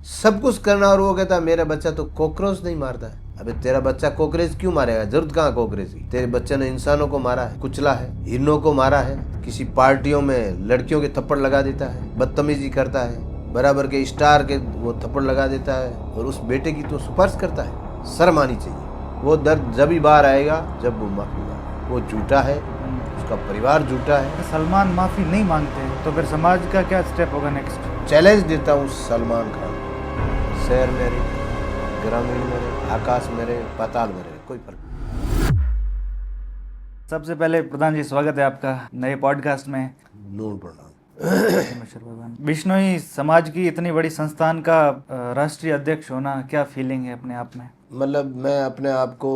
सब कुछ करना, और वो कहता मेरा बच्चा तो कॉकरोच नहीं मारता है। अबे तेरा बच्चा कॉकरोच क्यों मारेगा? जरूरत कहाँ कॉकरोच की? तेरे बच्चे ने इंसानों को मारा है, कुचला है, हिरणों को मारा है, किसी पार्टियों में लड़कियों के थप्पड़ लगा देता है, बदतमीजी करता है, बराबर के स्टार के वो थप्पड़ लगा देता है, और उस बेटे की तो सिफारिश करता है। शर्म आनी चाहिए। वो दर्द जब ही बाहर आएगा जब वो माफी मांगे। वो झूठा है, उसका परिवार झूठा है। सलमान माफी नहीं मांगते तो फिर समाज का क्या स्टेप होगा नेक्स्ट? चैलेंज देता हूँ सलमान खान, शहर मेरे, ग्रामीण मेरे, आकाश मेरे, पाताल मेरे, कोई फर्क नहीं। सबसे पहले प्रधान जी स्वागत है आपका नए पॉडकास्ट में। नूर प्रणाम। नमस्कार भगवान। बिश्नोई समाज की इतनी बड़ी संस्थान का राष्ट्रीय अध्यक्ष होना क्या फीलिंग है अपने आप में? मतलब मैं अपने आप को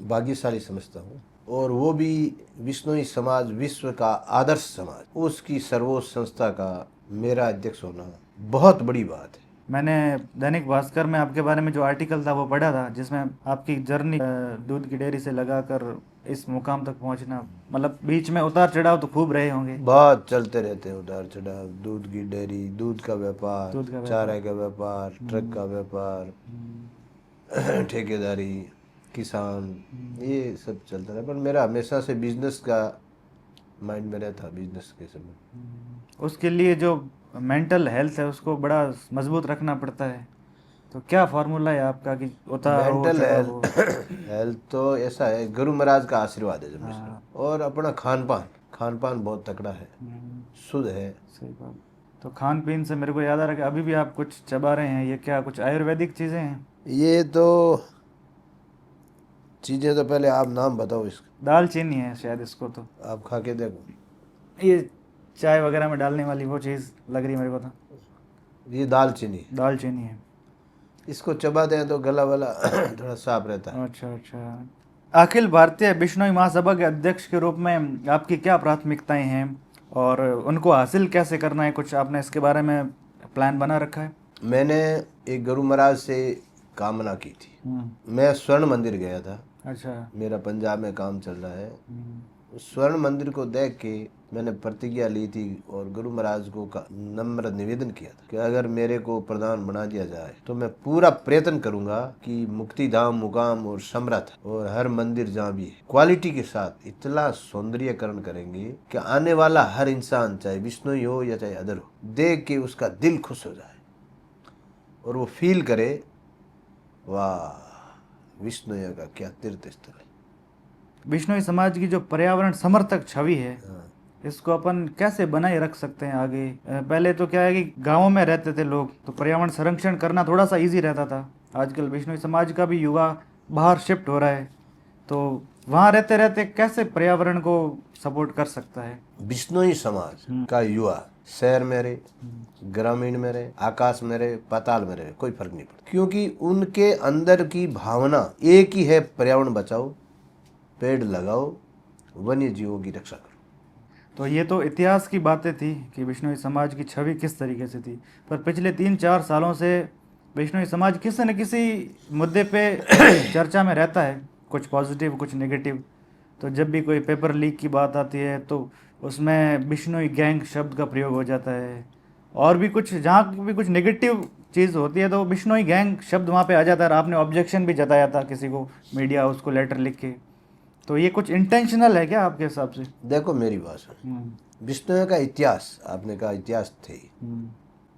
भाग्यशाली समझता हूँ, और वो भी बिश्नोई समाज विश्व का आदर्श समाज, उसकी सर्वोच्च संस्था का मेरा अध्यक्ष होना बहुत बड़ी बात है। मैंने दैनिक भास्कर में आपके बारे में जो आर्टिकल था वो पढ़ा था, जिसमें आपकी जर्नी दूध की डेयरी से लगाकर इस मुकाम तक पहुंचना, मतलब बीच में उतार चढ़ाव तो खूब रहे होंगे। बहुत चलते रहते हैं उतार चढ़ाव। दूध की डेयरी, दूध का व्यापार, दूध का चारा का व्यापार, ट्रक का व्यापार, ठेकेदारी, किसान, ये सब चलता रहा। पर मेरा हमेशा से बिजनेस का माइंड में रहता, बिजनेस के समय। उसके लिए जो मेंटल हेल्थ है उसको बड़ा मजबूत रखना पड़ता है, तो क्या फार्मूला है आपका कि उतार हो मेंटल चढ़ाव हो? हेल्थ तो ऐसा है, गुरु महाराज का आशीर्वाद है जब हाँ। और अपना खान पान बहुत तकड़ा है, शुद्ध है। सही बात। तो खान पीन से मेरे को याद आ रहा है कि अभी भी आप कुछ चबा रहे हैं, ये क्या कुछ आयुर्वेदिक चीज़ें हैं? ये तो चीज़ें तो पहले आप नाम बताओ इसका। दालचीनी है शायद इसको, तो आप खा के देखो। ये चाय वगैरह में डालने वाली वो चीज़ लग रही है मेरे को। तो ये दालचीनी, दालचीनी है। इसको चबाते हैं तो गला वाला थोड़ा साफ रहता है। अच्छा अच्छा। अखिल भारतीय बिश्नोई महासभा के अध्यक्ष के रूप में आपकी क्या प्राथमिकताएं हैं और उनको हासिल कैसे करना है, कुछ आपने इसके बारे में प्लान बना रखा है? मैंने एक गुरु महाराज से कामना की थी। मैं स्वर्ण मंदिर गया था। अच्छा। मेरा पंजाब में काम चल रहा है। उस स्वर्ण मंदिर को देख के मैंने प्रतिज्ञा ली थी और गुरु महाराज को नम्र निवेदन किया था कि अगर मेरे को प्रधान बना दिया जाए तो मैं पूरा प्रयत्न करूंगा कि मुक्ति धाम, मुकाम और समरथ और हर मंदिर जहाँ भी है क्वालिटी के साथ इतना सौंदर्यकरण करेंगे कि आने वाला हर इंसान, चाहे विष्णु हो या चाहे अदर हो, देख के उसका दिल खुश हो जाए और वो फील करे, वाह विष्णु का क्या तीर्थ स्थल है। बिश्नोई समाज की जो पर्यावरण समर्थक छवि है, इसको अपन कैसे बनाए रख सकते हैं आगे? पहले तो क्या है कि गांवों में रहते थे लोग, तो पर्यावरण संरक्षण करना थोड़ा सा इजी रहता था। आजकल बिश्नोई समाज का भी युवा बाहर शिफ्ट हो रहा है, तो वहाँ रहते रहते कैसे पर्यावरण को सपोर्ट कर सकता है? बिश्नोई समाज का युवा शहर में रहे, ग्रामीण में रहे, आकाश में रहे, पाताल में रहे, कोई फर्क नहीं पड़ता, क्योंकि उनके अंदर की भावना एक ही है, पर्यावरण बचाओ, पेड़ लगाओ, वन्य जीवों की रक्षा करो। तो ये तो इतिहास की बातें थी कि बिश्नोई समाज की छवि किस तरीके से थी, पर पिछले 3-4 सालों से बिश्नोई समाज किसी न किसी मुद्दे पे चर्चा में रहता है, कुछ पॉजिटिव कुछ नेगेटिव। तो जब भी कोई पेपर लीक की बात आती है तो उसमें बिश्नोई गैंग शब्द का प्रयोग हो जाता है, और भी कुछ जहाँ भी कुछ नेगेटिव चीज़ होती है तो बिश्नोई गैंग शब्द वहाँ पे आ जाता है। और आपने ऑब्जेक्शन भी जताया था किसी को, मीडिया हाउस को लेटर लिख के, तो ये कुछ इंटेंशनल है क्या आपके हिसाब से? देखो मेरी बात सुन, विष्णु का इतिहास, आपने कहा इतिहास थे,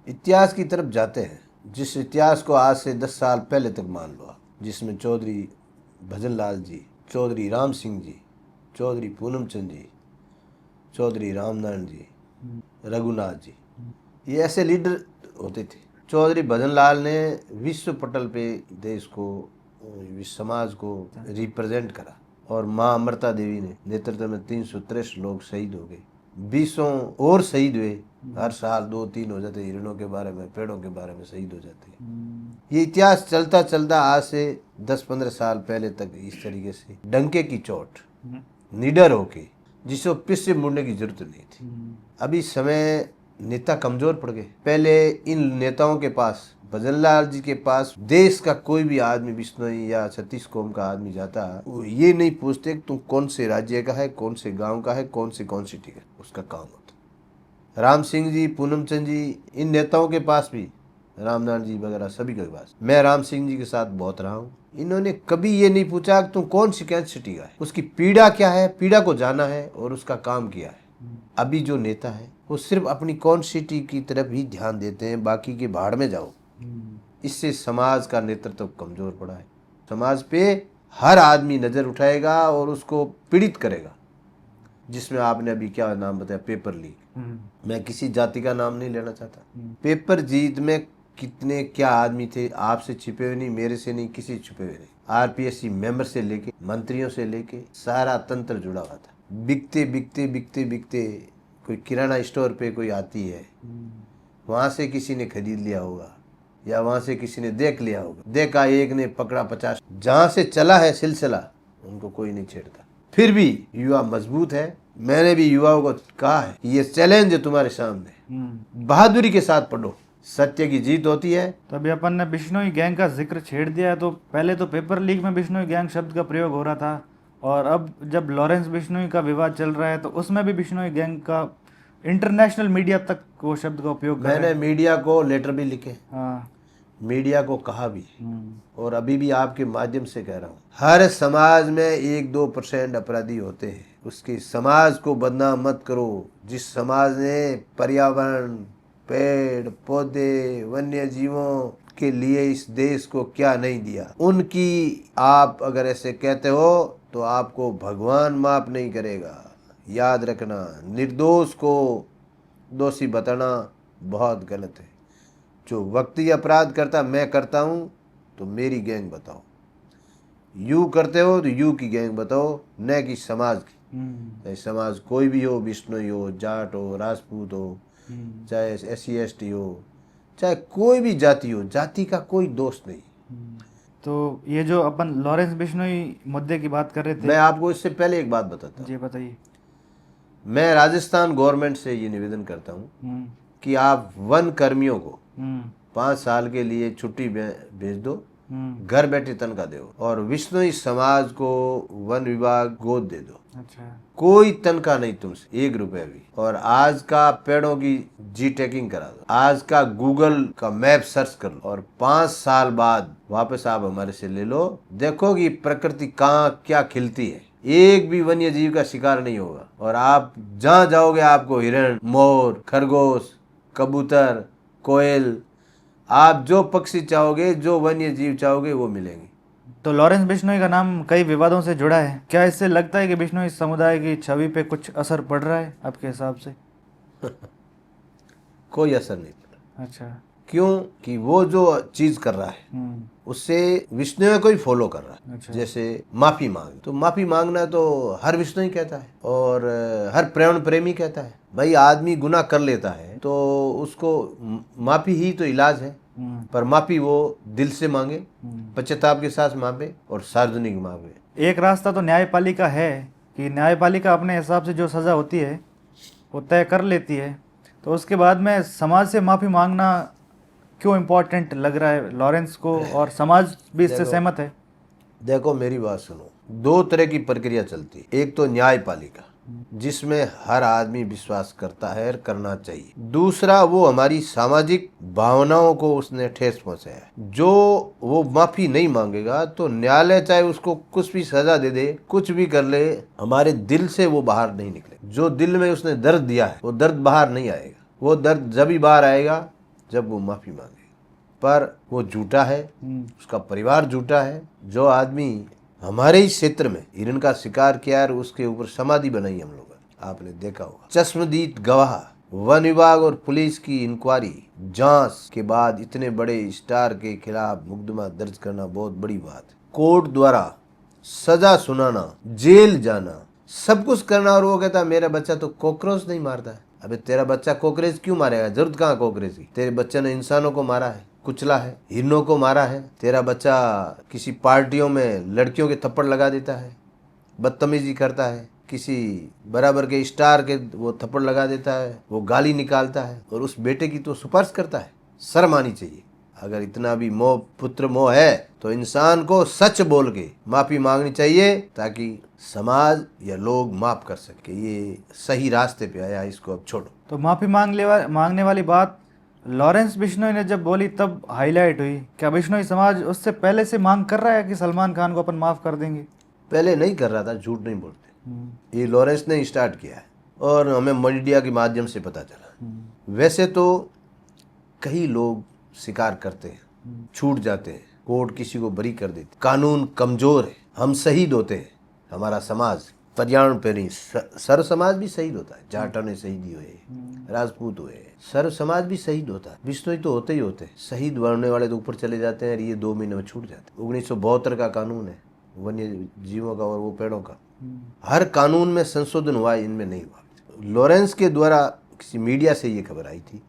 इतिहास की तरफ जाते हैं, जिस इतिहास को आज से 10 साल पहले तक मान लो आप, जिसमें चौधरी भजन लाल जी, चौधरी राम सिंह जी, चौधरी पूनम चंद जी, चौधरी रामनारायण जी, रघुनाथ जी, ये ऐसे लीडर होते थे। चौधरी भजन लाल ने विश्व पटल पे देश को, समाज को रिप्रेजेंट करा, और माँ अमृता देवी ने नेतृत्व में 363 लोग शहीद हो गए, 20 और शहीद हुए। हर साल 2-3 हो जाते, हिरणों के बारे में, पेड़ों के बारे में शहीद हो जाते। ये इतिहास चलता चलता आज से 10-15 साल पहले तक इस तरीके से डंके की चोट, निडर होके, जिसको पीछे मुड़ने की जरूरत नहीं थी। अभी समय नेता कमजोर पड़ गए। पहले इन नेताओं के पास, भजनलाल जी के पास, देश का कोई भी आदमी, बिश्नोई या छत्तीस कौम का आदमी जाता, वो ये नहीं पूछते कि तुम कौन से राज्य का है, कौन से गांव का है, कौन से कॉन्स्टिट्यूंसी का, उसका काम होता। राम सिंह जी, पूनम चंद जी, इन नेताओं के पास भी, रामनाथ जी वगैरह सभी के पास। मैं राम सिंह जी के साथ बहुत रहा हूँ। इन्होंने कभी ये नहीं पूछा कि तुम कौन सी कैंसिटी का है, उसकी पीड़ा क्या है, पीड़ा को जाना है और उसका काम किया है। अभी जो नेता है वो सिर्फ अपनी कॉन्स्टिट्यूटी की तरफ ही ध्यान देते हैं, बाकी के भाड़ में जाओ। इससे समाज का नेतृत्व कमजोर पड़ा है। समाज पे हर आदमी नजर उठाएगा और उसको पीड़ित करेगा। जिसमें आपने अभी क्या नाम बताया, पेपर लीक। मैं किसी जाति का नाम नहीं लेना चाहता। पेपर जीत में कितने क्या आदमी थे, आपसे छिपे हुए नहीं, मेरे से नहीं, किसी छिपे हुए नहीं। आरपीएससी मेंबर से लेके मंत्रियों से लेके सारा तंत्र जुड़ा हुआ था। बिकते बिकते बिकते बिकते कोई किराना स्टोर पे कोई आती है, वहां से किसी ने खरीद लिया होगा या वहां से किसी ने देख लिया होगा, देखा एक ने पकड़ा 50। जहां से चला है सिलसिला उनको कोई नहीं छेड़ता। फिर भी युवा मजबूत है। मैंने भी युवाओं को कहा है ये चैलेंज है तुम्हारे सामने, बहादुरी के साथ पढ़ो, सत्य की जीत होती है। तो अभी अपन ने बिश्नोई गैंग का जिक्र छेड़ दिया है, तो पहले तो पेपर लीक में बिश्नोई गैंग शब्द का प्रयोग हो रहा था, और अब जब लॉरेंस बिश्नोई का विवाद चल रहा है तो उसमें भी बिश्नोई गैंग का इंटरनेशनल मीडिया तक वो शब्द का उपयोग कर रहे मैंने मीडिया को लेटर भी लिखे, हाँ। मीडिया को कहा भी, और अभी भी आपके माध्यम से कह रहा हूँ, हर समाज में 1-2% अपराधी होते हैं। उसके समाज को बदनाम मत करो। जिस समाज ने पर्यावरण, पेड़ पौधे, वन्य जीवों के लिए इस देश को क्या नहीं दिया, उनकी आप अगर ऐसे कहते हो तो आपको भगवान माफ नहीं करेगा। याद रखना, निर्दोष को दोषी बताना बहुत गलत है। जो व्यक्ति अपराध करता, मैं करता हूँ तो मेरी गैंग बताओ, यू करते हो तो यू की गैंग बताओ, न कि समाज की। चाहे समाज कोई भी हो, बिश्नोई हो, जाट हो, राजपूत हो, चाहे SC ST हो, चाहे कोई भी जाति हो, जाति का कोई दोष नहीं। तो ये जो अपन लॉरेंस बिश्नोई मुद्दे की बात कर रहे थे, मैं आपको इससे पहले एक बात बताता हूँ। जी बताइए। मैं राजस्थान गवर्नमेंट से ये निवेदन करता हूँ कि आप वन कर्मियों को 5 साल के लिए छुट्टी भेज दो, घर बैठे तनख्वाह दो, और बिश्नोई समाज को वन विभाग गोद दे दो। अच्छा। कोई तनख्वाह नहीं तुमसे, 1 रुपया भी। और आज का पेड़ों की जी-टैगिंग करा दो, आज का गूगल का मैप सर्च कर लो, और 5 साल बाद वापस आप हमारे से ले लो। देखो कि प्रकृति कहाँ क्या खिलती है, एक भी वन्य जीव का शिकार नहीं होगा। और आप जहाँ जाओगे आपको हिरण, मोर, खरगोश, कबूतर, कोयल, आप जो पक्षी चाहोगे, जो वन्य जीव चाहोगे वो मिलेंगे। तो लॉरेंस बिश्नोई का नाम कई विवादों से जुड़ा है। क्या इससे लगता है कि बिश्नोई समुदाय की छवि पे कुछ असर पड़ रहा है आपके हिसाब से? कोई असर नहीं पड़ा। अच्छा। क्यों कि वो जो चीज कर रहा है उससे बिश्नोई को ही फॉलो कर रहा है। अच्छा। जैसे माफी मांग, तो माफी मांगना तो हर बिश्नोई कहता है और हर प्रेमी कहता है। भाई आदमी गुनाह कर लेता है तो उसको माफी ही तो इलाज है, पर माफी वो दिल से मांगे, पश्चाताप के साथ मांगे और सार्वजनिक मांगे। एक रास्ता तो न्यायपालिका है कि न्यायपालिका अपने हिसाब से जो सज़ा होती है वो तय कर लेती है, तो उसके बाद में समाज से माफ़ी मांगना क्यों इम्पोर्टेंट लग रहा है लॉरेंस को, और समाज भी इससे सहमत है? देखो मेरी बात सुनो, 2 तरह की प्रक्रिया चलती है। एक तो न्यायपालिका जिसमें हर आदमी विश्वास करता है, करना चाहिए। दूसरा वो हमारी सामाजिक भावनाओं को उसने ठेस पहुंचाया है। जो वो माफी नहीं मांगेगा तो न्यायालय चाहे उसको कुछ भी सजा दे दे, कुछ भी कर ले, हमारे दिल से वो बाहर नहीं निकले। जो दिल में उसने दर्द दिया है वो दर्द बाहर नहीं आएगा। वो दर्द जब ही बाहर आएगा जब वो माफी मांगेगा। पर वो झूठा है, उसका परिवार झूठा है। जो आदमी हमारे ही क्षेत्र में हिरण का शिकार किया और उसके ऊपर समाधि बनाई हम लोग, आपने देखा होगा। चश्मदीद गवाह, वन विभाग और पुलिस की इंक्वायरी जांच के बाद इतने बड़े स्टार के खिलाफ मुकदमा दर्ज करना बहुत बड़ी बात है। कोर्ट द्वारा सजा सुनाना, जेल जाना, सब कुछ करना, और वो कहता मेरा बच्चा तो कॉकरोच नहीं मारता है। अबे तेरा बच्चा कॉकरोच क्यों मारेगा? जरूरत कहाँ कॉकरोच की? तेरे बच्चे ने इंसानों को मारा है, कुचला है, हिरणों को मारा है। तेरा बच्चा किसी पार्टियों में लड़कियों के थप्पड़ लगा देता है, बदतमीजी करता है, किसी बराबर के स्टार के वो थप्पड़ लगा देता है, वो गाली निकालता है, और उस बेटे की तो सिफारिश करता है। शर्म आनी चाहिए। अगर इतना भी मोह, पुत्र मोह है तो इंसान को सच बोल के माफी मांगनी चाहिए ताकि समाज या लोग माफ कर सके। ये सही रास्ते पे आया, इसको अब छोड़ो। तो माफ़ी मांगने वाली बात लॉरेंस बिश्नोई ने जब बोली तब हाईलाइट हुई, क्या बिश्नोई समाज उससे पहले से मांग कर रहा है कि सलमान खान को अपन माफ कर देंगे? पहले नहीं कर रहा था, झूठ नहीं बोलते, ये लॉरेंस ने स्टार्ट किया है और हमें मीडिया के माध्यम से पता चला। वैसे तो कई लोग शिकार करते हैं, छूट जाते हैं, कोर्ट किसी को बरी कर देती, कानून कमजोर है, हम शहीद होते हैं, हमारा समाज पर्यावरण पे नहीं, सर्व समाज भी शहीद होता है, जाटों ने शहीदी हुए, राजपूत हुए, सर्व समाज भी शहीद होता है, बिश्नोई तो होते ही होते हैं। शहीद होने वाले तो ऊपर चले जाते हैं और ये 2 महीने में छूट जाते हैं। 1972 का कानून है वन्य जीवों का और वो पेड़ों का, हर कानून में संशोधन हुआ, इनमें नहीं हुआ। लॉरेंस के द्वारा किसी मीडिया से ये खबर आई थी,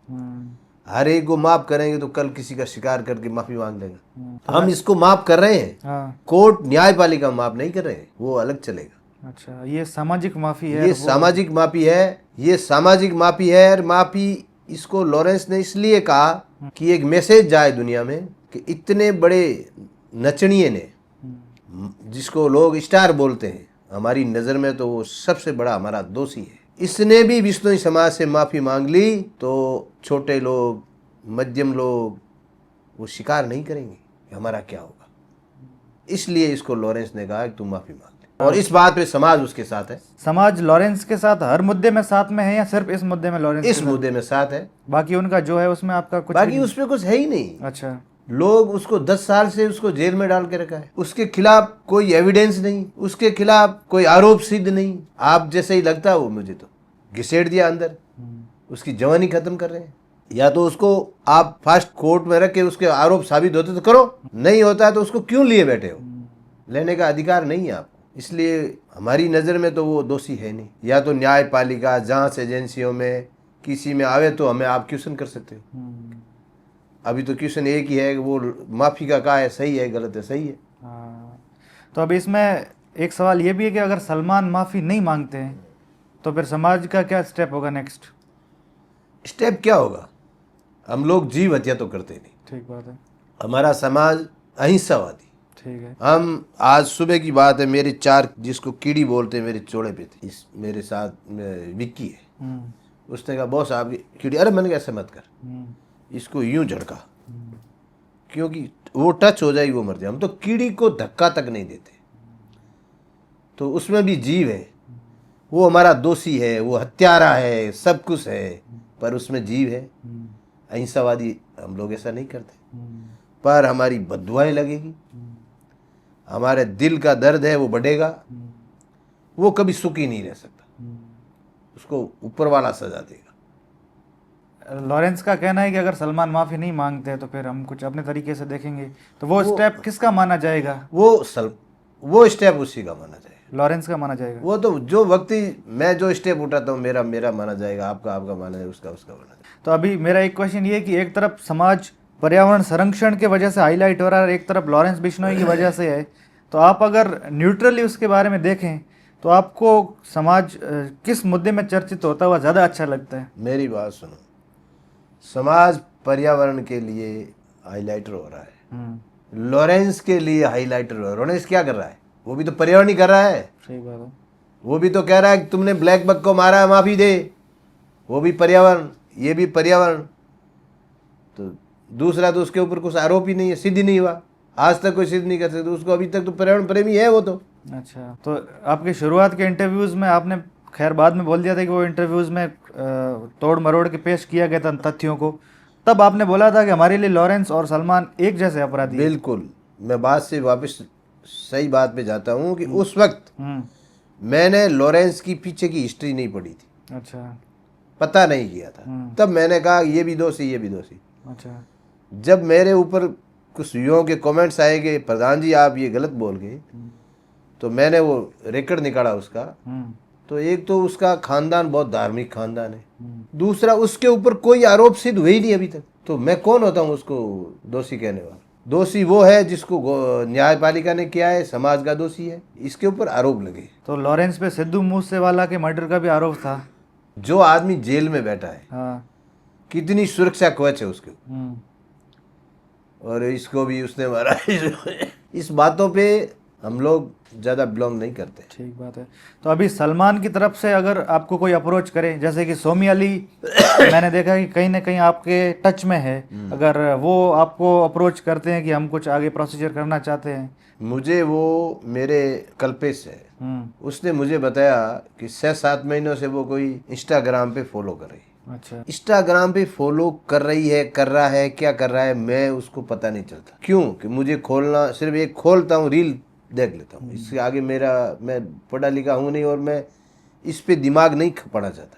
हर एक को माफ करेंगे तो कल किसी का शिकार करके माफी मांग लेगा। हम इसको माफ कर रहे हैं, कोर्ट न्यायपालिका माफ नहीं कर रहे हैं, वो अलग चलेगा। अच्छा, ये सामाजिक माफी है, ये सामाजिक माफी है, ये सामाजिक माफी है। और माफी इसको लॉरेंस ने इसलिए कहा कि एक मैसेज जाए दुनिया में कि इतने बड़े नचनिए ने, जिसको लोग स्टार बोलते हैं, हमारी नजर में तो वो सबसे बड़ा हमारा दोषी है, इसने भी बिश्नोई समाज से माफी मांग ली तो छोटे लोग, मध्यम लोग वो शिकार नहीं करेंगे कि हमारा क्या होगा। इसलिए इसको लॉरेंस ने कहा कि तुम माफी मांग ले, और इस बात पे समाज उसके साथ है। समाज लॉरेंस के साथ हर मुद्दे में साथ में है या सिर्फ इस मुद्दे में लॉरेंस? इस मुद्दे में साथ है, बाकी उनका जो है उसमें आपका कुछ? बाकी उसमें कुछ है ही नहीं। अच्छा, लोग उसको 10 साल से उसको जेल में डाल के रखा है, उसके खिलाफ कोई एविडेंस नहीं, उसके खिलाफ कोई आरोप सिद्ध नहीं। आप जैसे ही लगता है वो, मुझे तो घिसेड़ दिया अंदर, उसकी जवानी खत्म कर रहे हैं। या तो उसको आप फास्ट कोर्ट में रख के उसके आरोप साबित होते तो करो, नहीं होता है तो उसको क्यों लिए बैठे हो? लेने का अधिकार नहीं है आपको। इसलिए हमारी नज़र में तो वो दोषी है नहीं। या तो न्यायपालिका, जांच एजेंसियों में किसी में आवे तो हमें आप क्वेश्चन कर सकते हो। अभी तो क्वेश्चन एक ही है कि वो माफी का कहा है, सही है गलत है, सही है। तो अब इसमें एक सवाल ये भी है कि अगर सलमान माफी नहीं मांगते हैं तो फिर समाज का क्या स्टेप होगा? नेक्स्ट स्टेप क्या होगा? हम लोग जीव हत्या तो करते नहीं, ठीक बात है। हमारा समाज अहिंसावादी, ठीक है। हम आज सुबह की बात है, मेरे 4 जिसको कीड़ी बोलते हैं मेरे चोड़े पे थे, इस मेरे साथ विक्की है, उसने कहा बॉस आपकी कीड़ी, अरे मैंने कहा ऐसे मत कर, इसको यूं झटका क्योंकि वो टच हो जाएगी वो मर जाए। हम तो कीड़ी को धक्का तक नहीं देते, तो उसमें भी जीव है, वो हमारा दोषी है, वो हत्यारा है, सब कुछ है, पर उसमें जीव है। अहिंसावादी हम लोग ऐसा नहीं करते, पर हमारी बद्दुआएं लगेगी, हमारे दिल का दर्द है वो बढ़ेगा, वो कभी सुखी नहीं रह सकता, उसको ऊपर वाला सजा देगा। लॉरेंस का कहना है कि अगर सलमान माफी नहीं मांगते तो फिर हम कुछ अपने तरीके से देखेंगे, तो वो स्टेप किसका माना जाएगा? वो स्टेप उसी का माना जाएगा, लॉरेंस का माना जाएगा। वो तो जो वक्त ही मैं जो स्टेप उठाता हूँ मेरा माना जाएगा, आपका माना जाएगा, उसका माना जाएगा। तो अभी मेरा एक क्वेश्चन ये है कि एक तरफ समाज पर्यावरण संरक्षण के वजह से हाईलाइट हो रहा है और एक तरफ लॉरेंस बिश्नोई की वजह से है, तो आप अगर न्यूट्रली उसके बारे में देखें तो आपको समाज किस मुद्दे में चर्चित होता हुआ ज़्यादा अच्छा लगता है? मेरी बात सुनो, समाज पर्यावरण के लिए हाईलाइटर हो रहा है, लॉरेंस के लिए हाईलाइटर हो रहा है। लॉरेंस क्या कर रहा है? वो भी तो पर्यावरण ही कर रहा है। सही बात है। वो भी तो कह रहा है कि तुमने ब्लैक बक को मारा, माफी दे, वो भी पर्यावरण, ये भी पर्यावरण। तो दूसरा तो उसके ऊपर कुछ आरोप ही नहीं है, सिद्ध ही नहीं हुआ, आज तक कोई सिद्ध नहीं कर सकते उसको, अभी तक तो पर्यावरण प्रेमी है वो तो। अच्छा, तो आपके शुरुआत के इंटरव्यूज़ में आपने खैर बाद में बोल दिया था कि वो इंटरव्यूज़ में तोड़ मरोड़ के पेश किया गया था तथ्यों को, तब आपने बोला था कि हमारे लिए लॉरेंस और सलमान एक जैसे अपराधी। बिल्कुल, मैं बात से वापस सही बात पे जाता हूँ कि उस वक्त मैंने लॉरेंस की पीछे की हिस्ट्री नहीं पढ़ी थी। अच्छा, पता नहीं किया था, तब मैंने कहा ये भी दोषी, ये भी दोषी। अच्छा, जब मेरे ऊपर कुछ युवाओं के कमेंट्स आए कि प्रधान जी आप ये गलत बोल गए, तो मैंने वो रिकॉर्ड निकाला उसका। तो एक तो उसका खानदान बहुत धार्मिक खानदान है, दूसरा उसके ऊपर कोई आरोप सिद्ध हुए ही नहीं अभी तक, तो मैं कौन होता हूँ उसको दोषी कहने वाला? दोषी वो है जिसको न्यायपालिका ने किया है, समाज का दोषी है, इसके ऊपर आरोप लगे। तो लॉरेंस पे सिद्धू मूसेवाला के मर्डर का भी आरोप था। जो आदमी जेल में बैठा है, हाँ, कितनी सुरक्षा कवच है उसके, और इसको भी उसने मारा। इस बातों पे हम लोग ज़्यादा बिलोंग नहीं करते। ठीक बात है। तो अभी सलमान की तरफ से अगर आपको कोई अप्रोच करे, जैसे कि सोमी अली मैंने देखा कि कहीं ना कहीं आपके टच में है, अगर वो आपको अप्रोच करते हैं कि हम कुछ आगे प्रोसीजर करना चाहते हैं। मुझे वो मेरे कल्पेश है, उसने मुझे बताया कि 6-7 महीनों से वो कोई इंस्टाग्राम पे फॉलो कर रही है। अच्छा। इंस्टाग्राम पे फॉलो कर रही है, कर रहा है, क्या कर रहा है मैं उसको पता नहीं चलता। क्यों कि मुझे खोलना, सिर्फ एक खोलता हूँ, रील देख लेता हूँ, इसके आगे मेरा, मैं पढ़ा लिखा हूँ नहीं और मैं इस पे दिमाग नहीं खपाना चाहता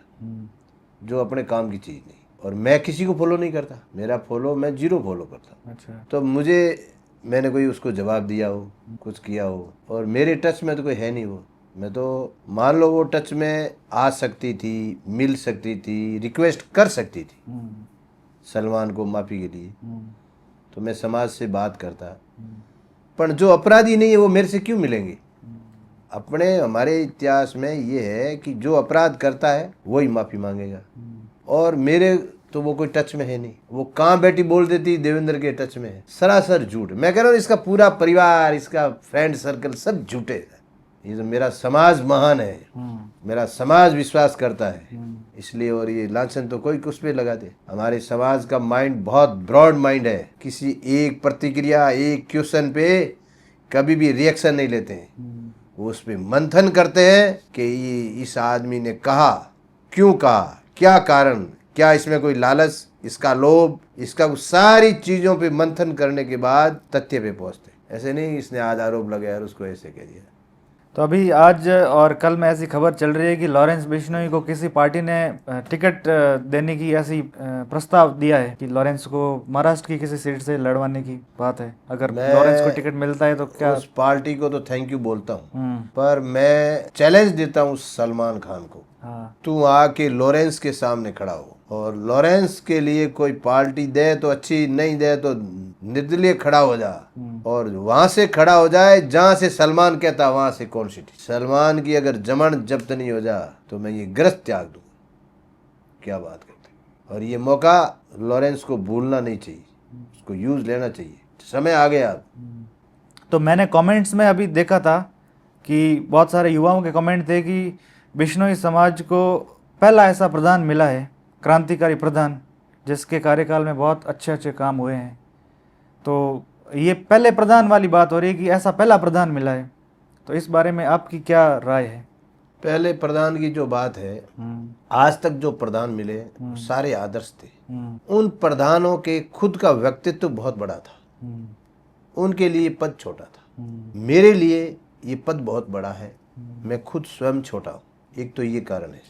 जो अपने काम की चीज़ नहीं। और मैं किसी को फॉलो नहीं करता, मेरा फॉलो, मैं 0 फॉलो करता हूँ। अच्छा। तो मुझे, मैंने कोई उसको जवाब दिया हो, कुछ किया हो, और मेरे टच में तो कोई है नहीं वो। मैं तो मान लो वो टच में आ सकती थी, मिल सकती थी, रिक्वेस्ट कर सकती थी सलमान को माफ़ी के लिए, तो मैं समाज से बात करता। पर जो अपराधी नहीं है वो मेरे से क्यों मिलेंगे? अपने हमारे इतिहास में ये है कि जो अपराध करता है वही माफ़ी मांगेगा, और मेरे तो वो कोई टच में है नहीं। वो कहाँ बैठी बोल देती देवेंद्र के टच में है, सरासर झूठ। मैं कह रहा हूँ इसका पूरा परिवार, इसका फ्रेंड सर्कल सब झूठे है। ये जो मेरा समाज महान है, मेरा समाज विश्वास करता है इसलिए, और ये लांछन तो कोई कुछ पे लगा दे। हमारे समाज का माइंड बहुत ब्रॉड माइंड है, किसी एक प्रतिक्रिया, एक क्वेश्चन पे कभी भी रिएक्शन नहीं लेते हैं। वो उस पर मंथन करते हैं कि ये इस आदमी ने कहा, क्यों कहा, क्या कारण, क्या इसमें कोई लालच, इसका लोभ, इसका सारी चीज़ों पे मंथन करने के बाद तथ्य पे पहुंचते। ऐसे नहीं इसने आज आरोप लगाया और उसको ऐसे कह दिया। तो अभी आज और कल में ऐसी खबर चल रही है कि लॉरेंस बिश्नोई को किसी पार्टी ने टिकट देने की ऐसी प्रस्ताव दिया है कि लॉरेंस को महाराष्ट्र की किसी सीट से लड़वाने की बात है। अगर लॉरेंस को टिकट मिलता है तो क्या? उस पार्टी को तो थैंक यू बोलता हूँ, पर मैं चैलेंज देता हूँ सलमान खान को, हाँ। तू आके लॉरेंस के सामने खड़ा हो और लॉरेंस के लिए कोई पार्टी दे तो अच्छी, नहीं दे तो निर्दलीय खड़ा हो जा, और वहां से खड़ा हो जाए जहां से सलमान कहता वहां से कौन सी। सलमान की अगर जमानत जब्त नहीं हो जा तो मैं ये ग्रस्त त्याग दूंगा। क्या बात करते। और ये मौका लॉरेंस को भूलना नहीं चाहिए, उसको यूज लेना चाहिए, समय आ गया अब। तो मैंने कमेंट्स में अभी देखा था कि बहुत सारे युवाओं के कमेंट थे कि बिश्नोई समाज को पहला ऐसा प्रधान मिला है, क्रांतिकारी प्रधान, जिसके कार्यकाल में बहुत अच्छे अच्छे काम हुए हैं। तो ये पहले प्रधान वाली बात हो रही है कि ऐसा पहला प्रधान मिला है, तो इस बारे में आपकी क्या राय है? पहले प्रधान की जो बात है, आज तक जो प्रधान मिले सारे आदर्श थे। उन प्रधानों के खुद का व्यक्तित्व बहुत बड़ा था, उनके लिए पद छोटा था। मेरे लिए ये पद बहुत बड़ा है, मैं खुद स्वयं छोटा हूँ। एक तो ये कारण है,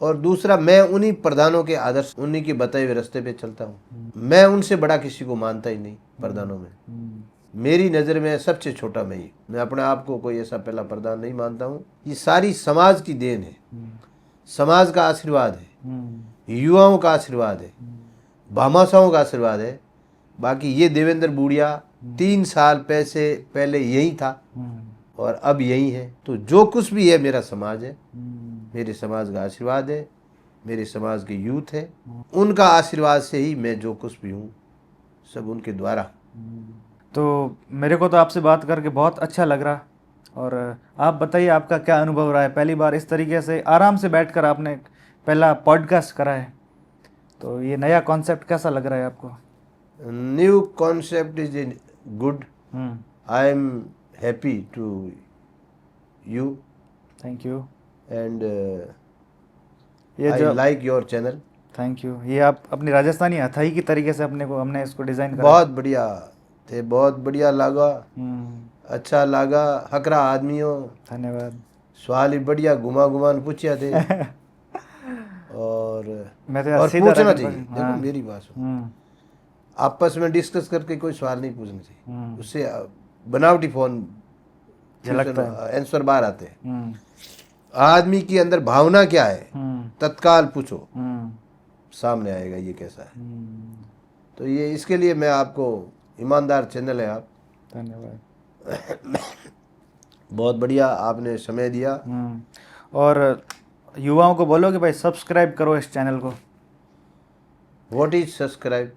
और दूसरा मैं उन्हीं प्रधानों के आदर्श, उन्हीं के बताए हुए रास्ते पे चलता हूँ। मैं उनसे बड़ा किसी को मानता ही नहीं प्रधानों में। मेरी नज़र में सबसे छोटा मैं ही। मैं अपने आप को कोई ऐसा पहला प्रधान नहीं मानता हूँ। ये सारी समाज की देन है, समाज का आशीर्वाद है, युवाओं का आशीर्वाद है, भामाशाहों का आशीर्वाद है। बाकी ये देवेंद्र बूढ़िया 3 साल पहले यही था और अब यही है। तो जो कुछ भी है मेरा समाज है, मेरे समाज का आशीर्वाद है, मेरे समाज के यूथ है, उनका आशीर्वाद से ही मैं जो कुछ भी हूँ सब उनके द्वारा। तो मेरे को तो आपसे बात करके बहुत अच्छा लग रहा, और आप बताइए आपका क्या अनुभव रहा है? पहली बार इस तरीके से आराम से बैठकर आपने पहला पॉडकास्ट करा है, तो ये नया कॉन्सेप्ट कैसा लग रहा है आपको? New concept is good. I am happy to you, thank you. And ये आई जो like your channel. Thank you. ये आप अपनी राजस्थानी हथाई की तरीके से हमने इसको डिज़ाइन करा। बहुत बढ़िया थे, बहुत बढ़िया लगा, अच्छा लगा। हकरा आदमी हो, धन्यवाद। सवाल ही बढ़िया घुमा घुमान पूछा थे और मैं तो यार और सीधा पूछना रखन चाहिए। पर- देखो हाँ। मेरी बात सुनो, आपस में डिस्कस करके कोई सवाल नहीं पूछना चाहिए, उससे बनावटी फोन झलकता आंसर बाहर आते हैं। आदमी के अंदर भावना क्या है तत्काल पूछो, सामने आएगा ये कैसा है। तो ये इसके लिए मैं आपको, ईमानदार चैनल है आप, धन्यवाद। बहुत बढ़िया आपने समय दिया। और युवाओं को बोलो कि भाई सब्सक्राइब करो इस चैनल को, व्हाट इज सब्सक्राइब?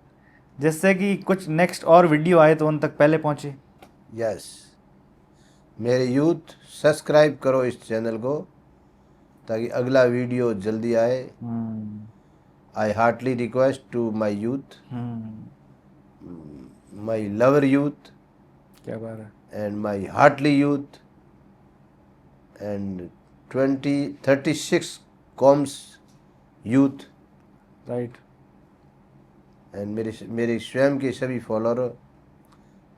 जिससे कि कुछ नेक्स्ट और वीडियो आए तो उन तक पहले पहुंचे। यस, मेरे यूथ सब्सक्राइब करो इस चैनल को ताकि अगला वीडियो जल्दी आए। I heartly request to my youth, my lover youth, क्या बात है। and my heartly youth and 36 COMS youth right. and मेरे स्वयं के सभी फॉलोअर,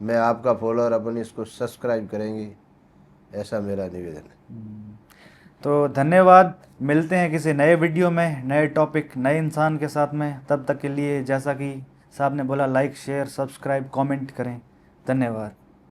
मैं आपका फॉलोअर अपन इसको सब्सक्राइब करेंगे, ऐसा मेरा निवेदन है। तो धन्यवाद, मिलते हैं किसी नए वीडियो में, नए टॉपिक, नए इंसान के साथ में। तब तक के लिए जैसा कि साहब ने बोला, लाइक शेयर सब्सक्राइब कमेंट करें। धन्यवाद।